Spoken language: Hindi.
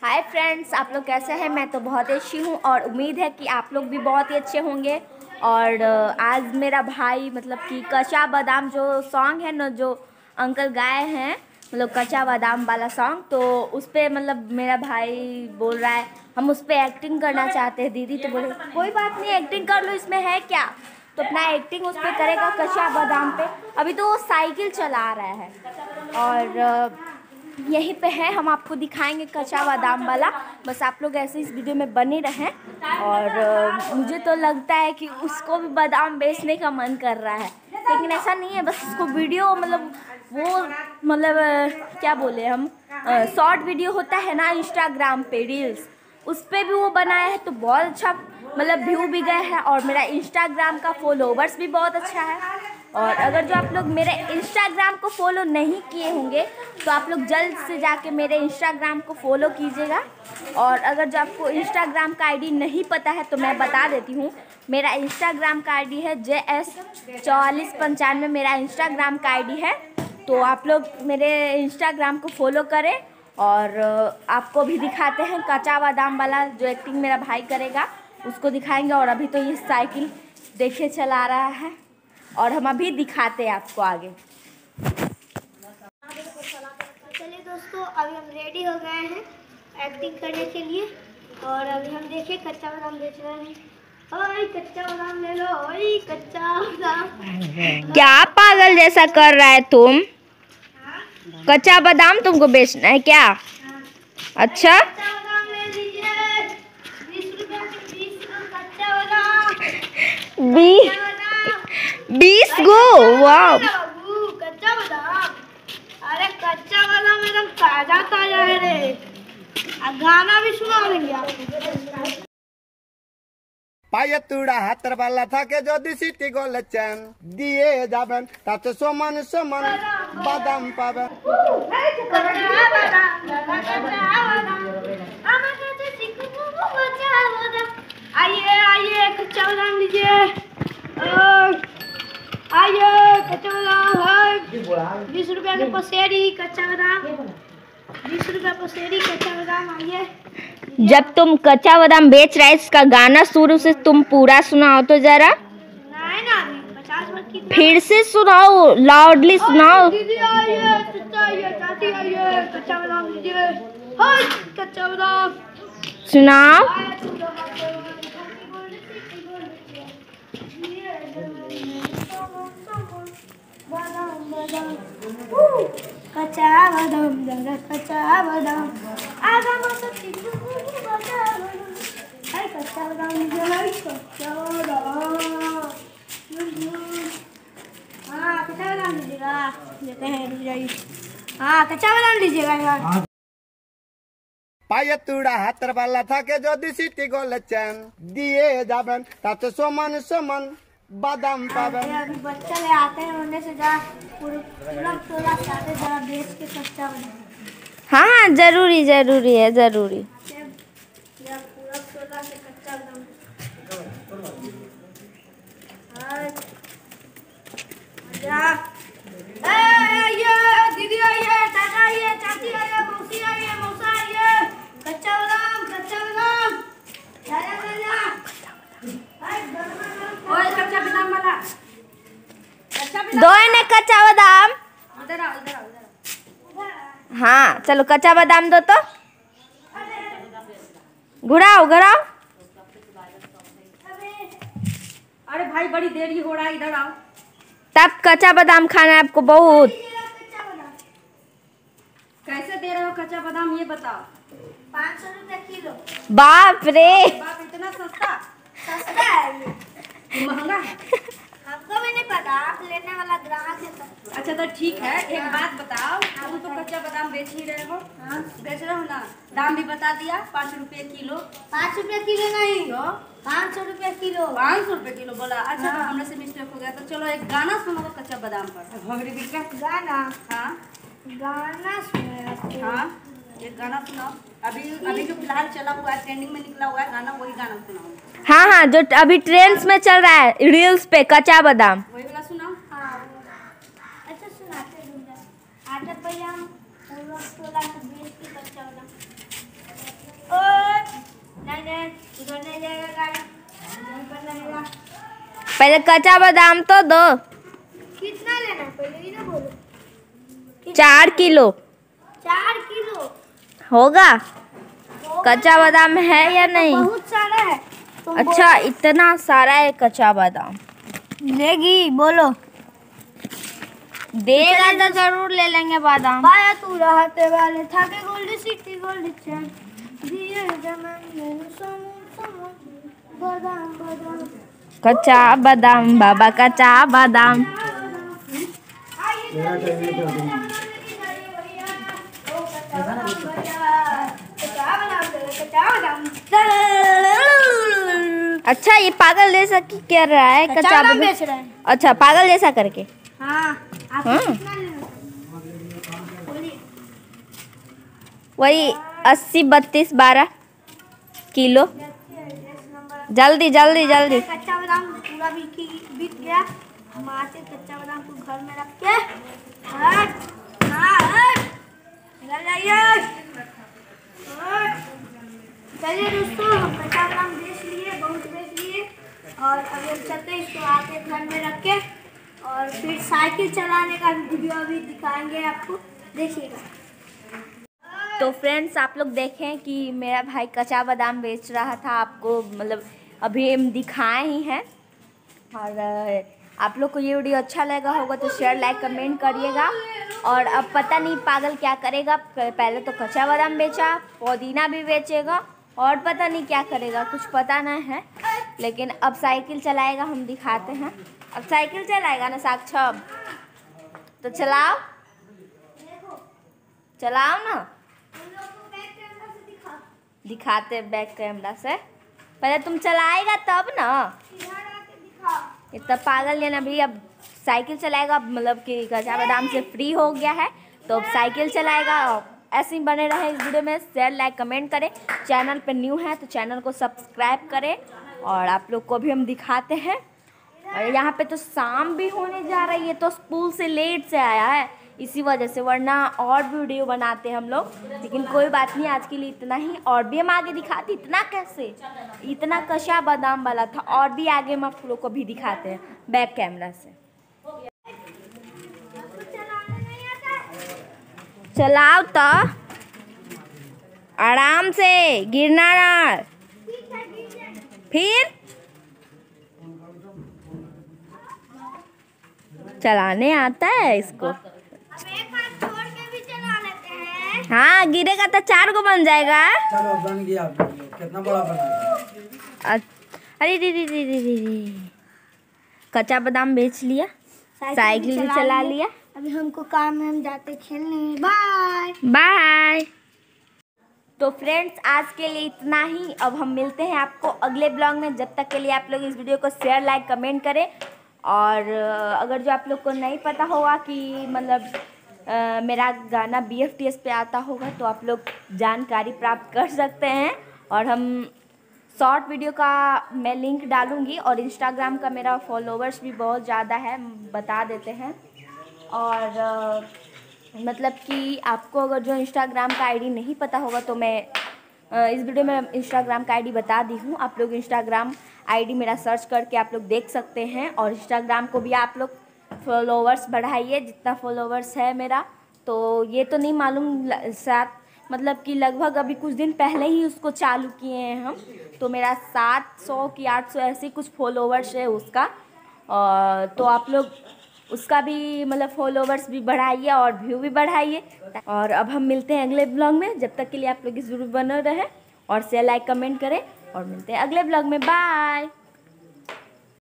हाय फ्रेंड्स, आप लोग कैसे हैं। मैं तो बहुत अच्छी हूँ और उम्मीद है कि आप लोग भी बहुत ही अच्छे होंगे। और आज मेरा भाई मतलब कि कच्चा बादाम जो सॉन्ग है ना, जो अंकल गाए हैं, मतलब कच्चा बादाम वाला सॉन्ग, तो उस पर मतलब मेरा भाई बोल रहा है हम उस पर एक्टिंग करना चाहते हैं। दीदी तो बोले कोई बात नहीं, एक्टिंग कर लो, इसमें है क्या। तो अपना एक्टिंग उस पर करेगा कच्चा बादाम पे। अभी तो वो साइकिल चला रहा है और यहीं पे है, हम आपको दिखाएंगे कच्चा बादाम वाला। बस आप लोग ऐसे इस वीडियो में बने रहें। और मुझे तो लगता है कि उसको भी बादाम बेचने का मन कर रहा है, लेकिन ऐसा नहीं है। बस उसको वीडियो मतलब वो मतलब क्या बोले हम, शॉर्ट वीडियो होता है ना इंस्टाग्राम पे, रील्स, उस पर भी वो बनाया है तो बहुत अच्छा मतलब व्यू भी गए हैं। और मेरा इंस्टाग्राम का फॉलोवर्स भी बहुत अच्छा है। और अगर जो आप लोग मेरे इंस्टाग्राम को फॉलो नहीं किए होंगे तो आप लोग जल्द से जाके मेरे इंस्टाग्राम को फॉलो कीजिएगा। और अगर जो आपको इंस्टाग्राम का आईडी नहीं पता है तो मैं बता देती हूँ। मेरा इंस्टाग्राम का आईडी है JS4495, मेरा इंस्टाग्राम का आईडी है। तो आप लोग मेरे इंस्टाग्राम को फॉलो करें। और आपको भी दिखाते हैं कच्चा बादाम वाला जो एक्टिंग मेरा भाई करेगा, उसको दिखाएंगे। और अभी तो ये साइकिल देखे चला रहा है और हम अभी दिखाते हैं आपको आगे। चलिए दोस्तों, अभी हम रेडी हो गए हैं एक्टिंग करने के लिए। और अभी हम देखिए कच्चा बादाम बेच रहे हैं। ओए कच्चा बादाम ले लो, ओए कच्चा बादाम। क्या पागल जैसा कर रहा है तुम? कच्चा बादाम तुमको बेचना है क्या? अच्छा, कच्चा बादाम ले लीजिए, 20 रुपया के 20 कच्चा बादाम। 20 गो, वाह। बाबू कच्चा बादाम, अरे कच्चा बादाम एकदम ताजा ताजा है रे। गाना भी सुना देंगे आपको। पायतुड़ा हातर वाला था के जो दिसिटी गोल चैन दिए जाबन ताते सोमन सोमन बादाम पाबन। कच्चा बादाम, कच्चा बादाम, हमें कहते चिकू कच्चा बादाम। आइए आइए कच्चा बादाम लीजिए। आइए कच्चा बादाम है 20 रुपया के पसेरी कच्चा बादाम, 20 रुपया पसेरी कच्चा बादाम। आइए। जब तुम कच्चा बादाम बेच रहा है, इसका गाना शुरू से तुम पूरा सुनाओ तो जरा। नहीं ना, 50 बार की फिर से सुनाओ, लाउडली सुनाओ। दीदी आइए, चाचा आइए, चाची आइए, कच्चा बादाम लीजिए। हाय कच्चा बादाम सुनाओ। कच्चा बादाम जरा कच्चा बादाम आगा मस्त चिकू कच्चा बादाम। हाय कच्चा बादाम लीजिए, हाय कच्चा बादाम। हाँ कच्चा बादाम लीजिएगा, लेते हैं रुक जाइए। हाँ कच्चा बादाम लीजिएगा यार। पायतुड़ा हातर वाला था के जो दिसिटी गोल चैन दिए जाबन ताते सोमन सोमन बादाम पाबन। अभी बच्चा ले आते हैं होने से जरा पूरा टोला से आते जरा बेच के कच्चा बादाम। हाँ हाँ, जरूरी जरूरी है, जरूरी। जरा पूरा टोला से कच्चा बादाम। आइए दीदी आइए, चाचा आइए, चाची आइए, मौसी आइए, मौसा आइए। कच्चा बादाम, कच्चा बादाम, ओए कच्चा बादाम वाला, कच्चा बादाम। दो ने कच्चा बादाम। इधर आओ, इधर आओ, इधर आओ। हाँ चलो, कच्चा बादाम दो तो। घुराओ घुराओ। अरे भाई बड़ी देरी हो रहा है, इधर आओ। तब कच्चा बादाम खाना है आपको बहुत। कैसे दे रहे हो कच्चा बादाम ये बताओ। 500 रुपया किलो। बाप रे, बाप इतना सस्ता, सस्ता है ये महंगा है। हमको भी नहीं पता, आप लेने वाला ग्राहक है तो। अच्छा तो ठीक है, एक बात बताओ, तुम तो कच्चा बादाम बेच ही रहे हो। हाँ बेच रहे हो ना, दाम भी बता दिया, 5 रुपये किलो। 5 रुपये किलो नहीं तो 500 रुपये किलो। 500 रुपये किलो बोला, अच्छा तो हमने से मिस्टेक हो गया। तो चलो एक गाना सुनाओ कच्चा बादाम पर। भगरी बिका गाना। हाँ गाना सुनाओ। हाँ एक गाना सुनाओ। अभी जो फिलहाल चला हुआ है, ट्रेंडिंग में निकला हुआ है गाना, वही गाना सुनाओ। हाँ हाँ, जो अभी ट्रेंड्स में चल रहा है रील्स पे, कच्चा बादाम। वही वाला सुनाओ। हाँ अच्छा सुनाते हैं। आटा पहले हम पूरा टोला से बेच के कच्चा बादाम जाएंगे, उधर नहीं जाएगा गाड़ी, यहीं पर रहेगा। पहले कच्चा बादाम तो दो। कितना लेना है पहले ही ना बोलो। 4 किलो 4 किलो होगा। कच्चा बादाम है या नहीं? बहुत सारा है। अच्छा इतना सारा है कच्चा बादाम। लेगी बोलो। देगा तो जरूर ले लेंगे बादाम। बाया तू रहते वाले था के गोल्ड सिटी गोल्ड चैन दिए जमाने बादाम बादाम कच्चा बादाम बाबा कच्चा बादाम। अच्छा ये पागल जैसा की कह रहा है कच्चा बादाम बेच रहा है। अच्छा पागल जैसा करके। हाँ आपको हाँ। कितना लेना है? बोलिए। वही 80 32 12 किलो। जल्दी जल्दी जल्दी। कच्चा बादाम पूरा बिक गया। हम आते कच्चा बादाम को घर में रख के चलिए दोस्तों, हम कच्चा बादाम बेच लिए, बहुत बेच लिए और अभी हम चलते हैं इसको आके घर में रख के और फिर साइकिल चलाने का वीडियो अभी दिखाएंगे आपको, देखिएगा। तो फ्रेंड्स आप लोग देखें कि मेरा भाई कच्चा बादाम बेच रहा था, आपको मतलब अभी हम दिखाए ही हैं। और आप लोग को ये वीडियो अच्छा लगा होगा तो शेयर लाइक कमेंट करिएगा। और अब पता नहीं पागल क्या करेगा, पहले तो कच्चा बादाम बेचा, पुदीना भी बेचेगा और पता नहीं क्या करेगा, कुछ पता नहीं है। लेकिन अब साइकिल चलाएगा, हम दिखाते हैं। अब साइकिल चलाएगा ना साक्षम, तो चलाओ चलाओ ना, दिखाते बैक कैमरा से। पहले तुम चलाएगा तब ना, इतना पागल है ना भी। अब साइकिल चलाएगा, मतलब कि कच्चा बादाम से फ्री हो गया है तो अब साइकिल चलाएगा। ऐसे ही बने रहे इस वीडियो में, शेयर लाइक कमेंट करें। चैनल पे न्यू है तो चैनल को सब्सक्राइब करें। और आप लोग को भी हम दिखाते हैं। और यहाँ पे तो शाम भी होने जा रही है, तो स्कूल से लेट से आया है इसी वजह से, वरना और भी वीडियो बनाते हैं हम लोग। लेकिन कोई बात नहीं, आज के लिए इतना ही। और भी हम आगे दिखाते, इतना कैसे, इतना कच्चा बादाम वाला था, और भी आगे हम आप लोग को भी दिखाते हैं बैक कैमरा से। चलाओ तो आराम से, गिरना ना। फिर चलाने आता है इसको। हाँ गिरेगा तो 4 को बन जाएगा। चलो बन गया, कितना बड़ा बना। अरे रे कच्चा बादाम बेच लिया, साइकिल भी चला लिया। अभी हमको काम है, हम जाते खेलने। Bye bye. तो फ्रेंड्स आज के लिए इतना ही। अब हम मिलते हैं आपको अगले ब्लॉग में। जब तक के लिए आप लोग इस वीडियो को शेयर लाइक कमेंट करें। और अगर जो आप लोग को नहीं पता होगा कि मतलब मेरा गाना BFTS पे आता होगा तो आप लोग जानकारी प्राप्त कर सकते हैं। और हम शॉर्ट वीडियो का मैं लिंक डालूँगी। और इंस्टाग्राम का मेरा फॉलोवर्स भी बहुत ज़्यादा है, बता देते हैं। और मतलब कि आपको अगर जो इंस्टाग्राम का आईडी नहीं पता होगा तो मैं इस वीडियो में इंस्टाग्राम का आईडी बता दी हूँ। आप लोग इंस्टाग्राम आईडी मेरा सर्च करके आप लोग देख सकते हैं। और इंस्टाग्राम को भी आप लोग फॉलोवर्स बढ़ाइए, जितना फॉलोवर्स है मेरा। तो ये तो नहीं मालूम, मतलब कि लगभग अभी कुछ दिन पहले ही उसको चालू किए हैं हम। तो मेरा 700 कि 800 ऐसे कुछ फॉलोवर्स है उसका। तो आप लोग उसका भी मतलब फॉलोवर्स भी बढ़ाइए और व्यू भी बढ़ाइए। और अब हम मिलते हैं अगले ब्लॉग में। जब तक के लिए आप लोग इस वीडियो बने रहें और शेयर लाइक कमेंट करें। और मिलते हैं अगले ब्लॉग में। बाय।